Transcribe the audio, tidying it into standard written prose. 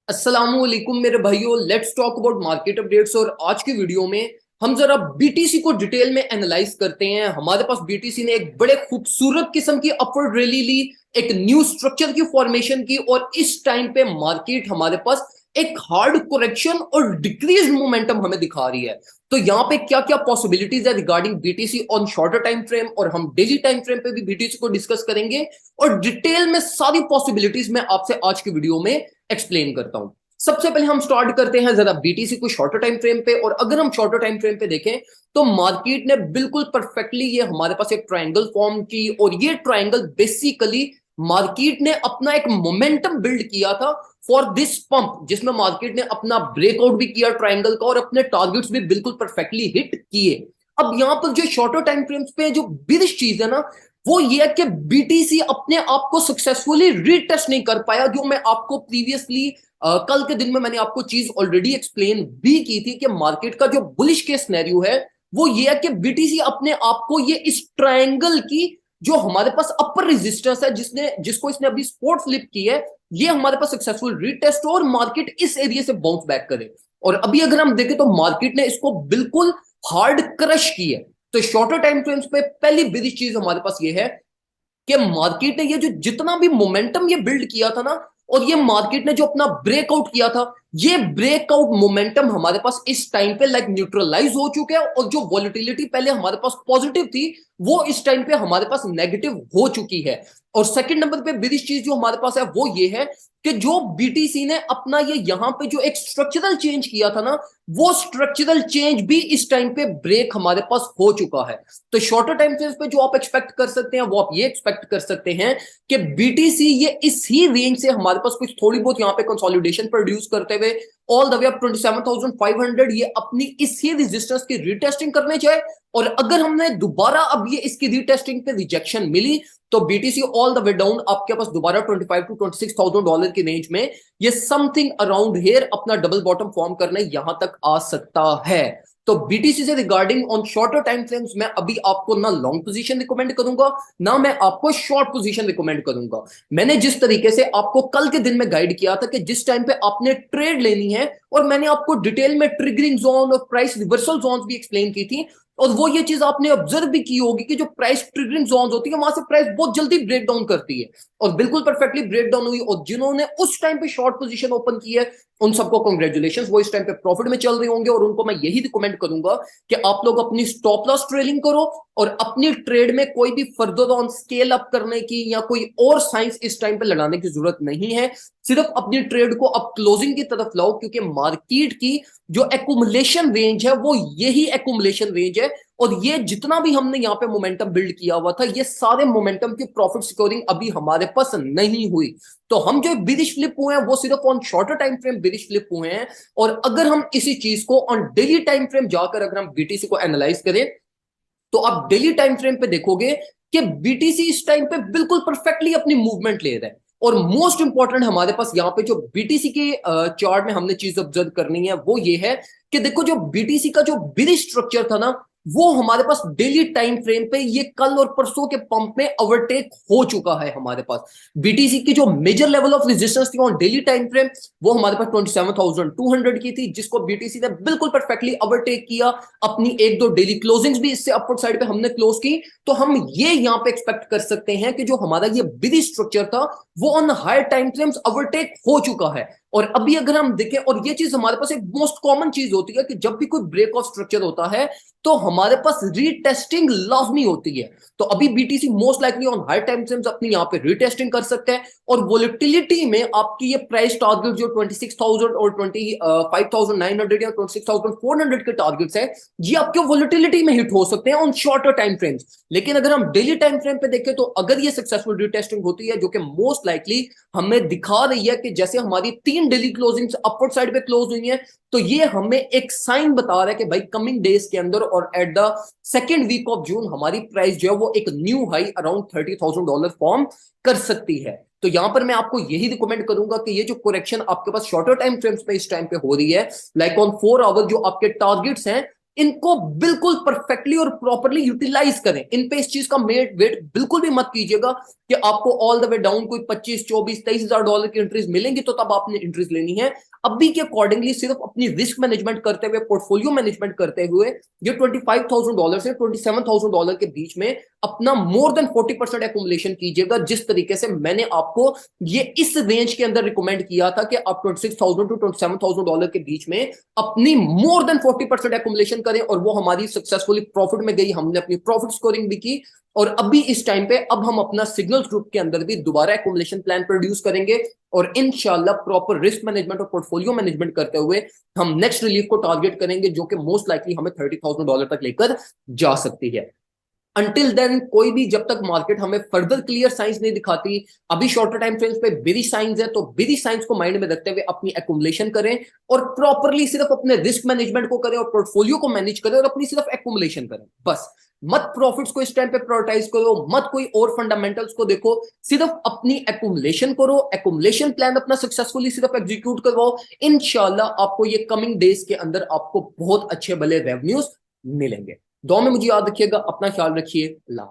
अस्सलामुअलैकुम मेरे भाइयों, let's talk about market updates. और आज की वीडियो में हम जरा बीटीसी को डिटेल में एनालाइज करते हैं। हमारे पास बीटीसी ने एक बड़े खूबसूरत किस्म की अपवर्ड रैली ली, एक न्यू स्ट्रक्चर की फॉर्मेशन की, और इस टाइम पे मार्केट हमारे पास एक हार्ड करेक्शन और डिक्रीज मोमेंटम हमें दिखा रही है। तो यहाँ पे क्या क्या पॉसिबिलिटीज है regarding BTC on shorter time frame, और हम डेली टाइम फ्रेम पे भी बीटीसी को डिस्कस करेंगे और डिटेल में सारी पॉसिबिलिटीज मैं आपसे आज की वीडियो में एक्सप्लेन करता हूं। सबसे पहले हम स्टार्ट करते हैं जरा बीटीसी को शॉर्टर टाइम फ्रेम पे। और अगर हम शॉर्टर टाइम फ्रेम पे देखें तो मार्केट ने बिल्कुल परफेक्टली ये हमारे पास एक ट्रायंगल फॉर्म की, और ये ट्रायंगल बेसिकली मार्केट ने अपना एक मोमेंटम बिल्ड किया था फॉर दिस पंप, जिसमें मार्केट ने अपना ब्रेकआउट भी किया ट्रायंगल का और अपने टारगेट्स भी बिल्कुल परफेक्टली हिट किए। अब यहां पर जो शॉर्टर टाइम फ्रेम्स पे जो बिगेस्ट चीज है ना, वो ये है कि बीटीसी अपने आप को सक्सेसफुली रीटेस्ट नहीं कर पाया। जो मैं आपको प्रीवियसली कल के दिन में मैंने आपको चीज ऑलरेडी एक्सप्लेन भी की थी कि मार्केट का जो बुलिश केस सिनेरियो है वो ये है कि बीटीसी अपने आप को ये इस ट्रायंगल की जो हमारे पास अपर रेजिस्टेंस है जिसको इसने अभी स्पोर्ट फ्लिप की है, ये हमारे पास सक्सेसफुल रीटेस्ट हो और मार्केट इस एरिया से बाउंस बैक करे। और अभी अगर हम देखें तो मार्केट ने इसको बिल्कुल हार्ड क्रश की है। तो शॉर्टर टाइम फ्रेम्स पे पहली बिग चीज हमारे पास ये है कि मार्केट ने ये जो जितना भी मोमेंटम ये बिल्ड किया था ना, और ये मार्केट ने जो अपना ब्रेकआउट किया था, ये ब्रेकआउट मोमेंटम हमारे पास इस टाइम पे लाइक न्यूट्रलाइज हो चुका है। और जो वॉलिटिलिटी पहले हमारे पास पॉजिटिव थी वो इस टाइम पे हमारे पास नेगेटिव हो चुकी है। और सेकंड नंबर पे बिग चीज जो हमारे पास है वो ये है कि जो बीटीसी ने अपना ये यहां पे जो एक स्ट्रक्चरल चेंज किया था ना, वो स्ट्रक्चरल चेंज भी इस टाइम पे ब्रेक हमारे पास हो चुका है। तो शॉर्टर टाइम फ्रेम पे जो आप एक्सपेक्ट कर सकते हैं वो आप ये एक्सपेक्ट कर सकते हैं कि बीटीसी ये इस ही रेंज से हमारे पास कुछ थोड़ी बहुत यहाँ पे कंसोलिडेशन प्रोड्यूस करते हुए ऑल द वे अप 27,500 ये अपनी इसी रेजिस्टेंस की रीटेस्टिंग करने जाए। और अगर हमने दोबारा अब ये इसकी रीटेस्टिंग पे रिजेक्शन मिली तो BTC all the way down आपके पास दोबारा 25 टू 26,000 डॉलर की रेंज में ये समथिंग अराउंड हेयर अपना डबल बॉटम फॉर्म करने यहां तक आ सकता है। तो बीटीसी से regarding on shorter time frames में अभी आपको ना लॉन्ग पोजीशन रिकमेंड करूंगा ना मैं आपको शॉर्ट पोजीशन रिकमेंड करूंगा। मैंने जिस तरीके से आपको कल के दिन में गाइड किया था कि जिस टाइम पे आपने ट्रेड लेनी है, और मैंने आपको डिटेल में ट्रिगरिंग जोन और प्राइस रिवर्सल जोन भी एक्सप्लेन की थी, और वो ये चीज आपने ऑब्जर्व भी की होगी कि जो प्राइस ट्रिगरिंग जोन होती है वहां से प्राइस बहुत जल्दी ब्रेक डाउन करती है, और बिल्कुल परफेक्टली ब्रेक डाउन हुई। और जिन्होंने उस टाइम पे शॉर्ट पोजीशन ओपन की है उन सबको कांग्रेचुलेशन, वो इस टाइम पे प्रॉफिट में चल रहे होंगे। और उनको मैं यही रिकमेंड करूंगा कि आप लोग अपनी स्टॉप लॉस ट्रेलिंग करो और अपनी ट्रेड में कोई भी फर्दर ऑन स्केल अप करने की या कोई और साइंस इस टाइम पे लगाने की जरूरत नहीं है। सिर्फ अपनी ट्रेड को अब क्लोजिंग की तरफ लाओ, क्योंकि मार्केट की जो एक्यूमुलेशन रेंज है वो यही एक्यूमुलेशन रेंज है। और ये जितना भी हमने यहाँ पे मोमेंटम बिल्ड किया हुआ था, ये सारे मोमेंटम की प्रॉफिट सिक्योरिंग अभी हमारे पास नहीं हुई। तो हम जो बिरिश फ्लिप हुए हैं वो सिर्फ on shorter time frame bearish flip हुए हैं। और अगर हम इसी चीज को ऑन डेली टाइम फ्रेम जाकर अगर हम बीटीसी को एनालाइज करें तो आप डेली टाइम फ्रेम पे देखोगे कि बीटीसी इस टाइम पे बिल्कुल परफेक्टली अपनी मूवमेंट ले रहा है। और मोस्ट इंपॉर्टेंट हमारे पास यहाँ पे जो बीटीसी के चार्ट में हमने चीज ऑब्जर्व करनी है वो ये है कि देखो जो बीटीसी का जो बिरिश स्ट्रक्चर था ना, वो हमारे पास डेली टाइम फ्रेम पे ये कल और परसों के पंप में ओवरटेक हो चुका है। हमारे पास बीटीसी की जो मेजर लेवल ऑफ रेजिस्टेंस थी ऑन डेली टाइम फ्रेम वो हमारे पास 27,200 की थी, जिसको बीटीसी ने बिल्कुल परफेक्टली ओवरटेक किया। अपनी एक दो डेली क्लोजिंग्स भी इससे अपवर्ड साइड पे हमने क्लोज की। तो हम ये यहां पे एक्सपेक्ट कर सकते हैं कि जो हमारा ये बिरिश स्ट्रक्चर था वो on higher time frames overtake हो चुका है। और अभी अगर हम देखें, और ये चीज हमारे पास एक मोस्ट कॉमन चीज होती है कि जब भी कोई ब्रेक ऑफ स्ट्रक्चर होता है तो हमारे पास रीटेस्टिंग लाजमी होती है। तो अभी BTC most likely on high time frames अपनी यहाँ पे रीटेस्टिंग कर सकते हैं। और वोलेटिलिटी में आपकी ये प्राइस टारगेट जो 26,000 और 25,900 या 26,400 के टारगेट्स है, ये आपके वोलेटिलिटी में हिट हो सकते हैं ऑन शॉर्टर टाइम फ्रेम्स। लेकिन अगर हम डेली टाइम फ्रेम पे देखें तो अगर ये सक्सेसफुल रीटेस्टिंग होती है, जो कि मोस्ट लाइकली हमें दिखा रही है कि जैसे हमारी 3 डेली क्लोजिंग्स अपवर्ड साइड पे क्लोज हुई है, तो ये हमें एक साइन बता रहा है कि भाई कमिंग डेज के अंदर और at the second week of June हमारी प्राइस जो है वो एक न्यू हाई अराउंड $30,000 फॉर्म कर सकती है। तो यहां पर मैं आपको यही रिकमेंड करूंगा कि ये जो करेक्शन आपके पास शॉर्टर टाइम फ्रेम्स पे इस टाइम पे हो रही है, लाइक ऑन 4 आवर जो आपके टारगेट्स हैं इनको बिल्कुल परफेक्टली और प्रॉपरली यूटिलाइज करें। इन पे इस चीज का वेट बिल्कुल भी मत कीजिएगा कि आपको ऑल द वे डाउन कोई 25 24 23 हजार डॉलर की एंट्रीज मिलेंगी तो तब आपने एंट्रीज लेनी है। अभी के अकॉर्डिंगली सिर्फ अपनी रिस्क मैनेजमेंट करते हुए, पोर्टफोलियो मैनेजमेंट करते हुए, ये $25,000 से $27,000 के बीच में अपना मोर देन 40% एकुमुलेशन कीजिएगा, जिस तरीके से मैंने आपको ये इस रेंज के अंदर रिकमेंड किया था कि आप $26,000 to $27,000 के बीच में अपनी मोर देन 40% एकुमुलेशन करें। और वो हमारी सक्सेसफुली प्रॉफिट में गई, हमने अपनी प्रॉफिट स्कोरिंग भी की। और अभी इस टाइम पे अब हम अपना सिग्नल्स ग्रुप के अंदर भी दोबारा एकुमुलेशन प्लान प्रोड्यूस करेंगे और इंशाल्लाह प्रॉपर रिस्क मैनेजमेंट और पोर्टफोलियो मैनेजमेंट करते हुए हम नेक्स्ट रिलीफ को टारगेट करेंगे, जो कि मोस्ट लाइकली हमें $30,000 तक लेकर जा सकती है। अंटिल देन कोई भी, जब तक मार्केट हमें फर्दर क्लियर साइंस नहीं दिखाती, अभी शॉर्टर टाइम फ्रेम्स पे बेरी साइंस है, तो बेरी साइंस को माइंड में रखते हुए अपनी एकुमुलेशन करें और प्रॉपरली सिर्फ अपने रिस्क मैनेजमेंट को करें और पोर्टफोलियो को मैनेज करें और अपनी सिर्फ एकुमुलेशन करें बस। मत प्रॉफिट्स को इस टाइम पे प्रायोरिटाइज करो, मत कोई और फंडामेंटल्स को देखो, सिर्फ अपनी एकुमुलेशन करो, एकुमुलेशन प्लान अपना सक्सेसफुली सिर्फ एग्जीक्यूट करवाओ। इंशाल्लाह आपको ये कमिंग डेज के अंदर आपको बहुत अच्छे भले रेवेन्यूज मिलेंगे। दुआ में मुझे याद रखिएगा, अपना ख्याल रखिए, अल्लाह।